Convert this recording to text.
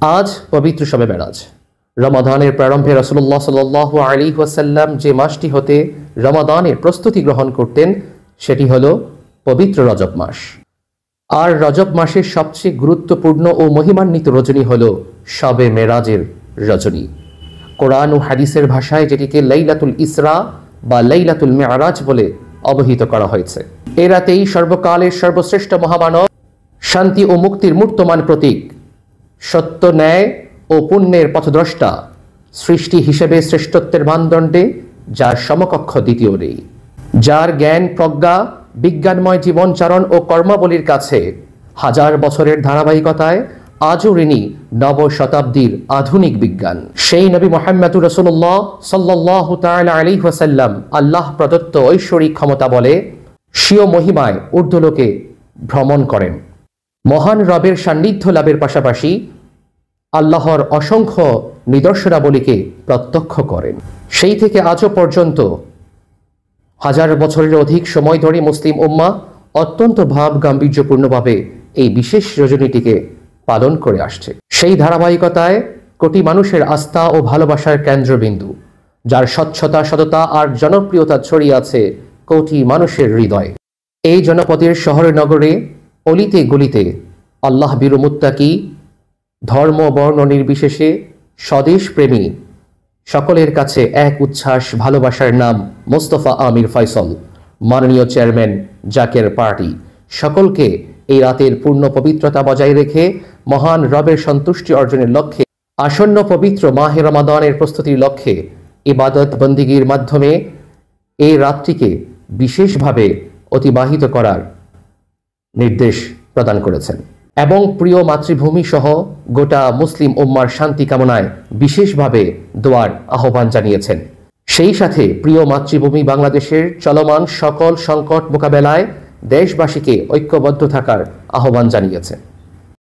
আজ পবিত্র শবে মেরাজ। রমাদানের প্রারম্ভে রাসূলুল্লাহ সাল্লাল্লাহু আলাইহি ওয়াসাল্লাম যে মাসটি হতে রমাদানের প্রস্তুতি গ্রহণ করতেন সেটি হলো পবিত্র রজব মাস। আর রজব মাসের সবচেয়ে গুরুত্বপূর্ণ ও মহিমান্বিত রজনী হল শবে মেরাজের রজনী। কোরআন ও হাদিসের ভাষায় যেটিকে লাইলাতুল ইসরা বা লাইলাতুল মেরাজ বলে অবহিত করা হয়েছে। এ রাতেই সর্বকালের সর্বশ্রেষ্ঠ মহামানব, শান্তি ও মুক্তির মূর্তমান প্রতীক, সত্য, ন্যায় ও পুণ্যের পথদ্রষ্টা, সৃষ্টি হিসেবে শ্রেষ্ঠত্বের মানদণ্ডে যার সমকক্ষ দ্বিতীয় নেই, যার জ্ঞান, প্রজ্ঞা, বিজ্ঞানময় জীবনচারণ ও কর্মাবলীর কাছে হাজার বছরের ধারাবাহিকতায় আজও ঋণী নব শতাব্দীর আধুনিক বিজ্ঞান, সেই নবী মুহাম্মদুর রাসূলুল্লাহ সাল্লাল্লাহু তাআলা আলাইহি ওয়াসাল্লাম আল্লাহ প্রদত্ত ঐশ্বরিক ক্ষমতা বলে স্বীয় মহিমায় ঊর্ধ্বলোকে ভ্রমণ করেন। মহান রবের সান্নিধ্য লাভের পাশাপাশি আল্লাহর অসংখ্য নিদর্শনাবলীকে প্রত্যক্ষ করেন। সেই থেকে আজও পর্যন্ত হাজার বছরের অধিক সময় ধরে মুসলিম উম্মাহ অত্যন্ত ভাব গাম্ভীর্যপূর্ণভাবে এই বিশেষ রজনীটিকে পালন করে আসছে। সেই ধারাবাহিকতায় কোটি মানুষের আস্থা ও ভালোবাসার কেন্দ্রবিন্দু, যার স্বচ্ছতা, সততা আর জনপ্রিয়তা ছড়িয়ে আছে কোটি মানুষের হৃদয়ে। এই জনপদের শহরে নগরে, অলিতে গলিতে আল্লাহ ভীরু মুত্তাকি, ধর্ম বর্ণ নির্বিশেষে স্বদেশ প্রেমী সকলের কাছে এক উচ্ছ্বাস ভালোবাসার নাম মোস্তফা আমির ফয়সল, মাননীয় চেয়ারম্যান জাকের পার্টি। সকলকে এই রাতের পূর্ণ পবিত্রতা বজায় রেখে মহান রবের সন্তুষ্টি অর্জনের লক্ষ্যে আসন্ন পবিত্র মাহে রমাদানের প্রস্তুতির লক্ষ্যে ইবাদত বন্দিগির মাধ্যমে এই রাতটিকে বিশেষভাবে অতিবাহিত করার নির্দেশ প্রদান করেছেন এবং প্রিয় মাতৃভূমি সহ গোটা মুসলিম উম্মার শান্তি কামনায় বিশেষভাবে দোয়ার আহ্বান জানিয়েছেন। সেই সাথে প্রিয় মাতৃভূমি বাংলাদেশের চলমান সকল সংকট মোকাবেলায় দেশবাসীকে ঐক্যবদ্ধ থাকার আহ্বান জানিয়েছেন।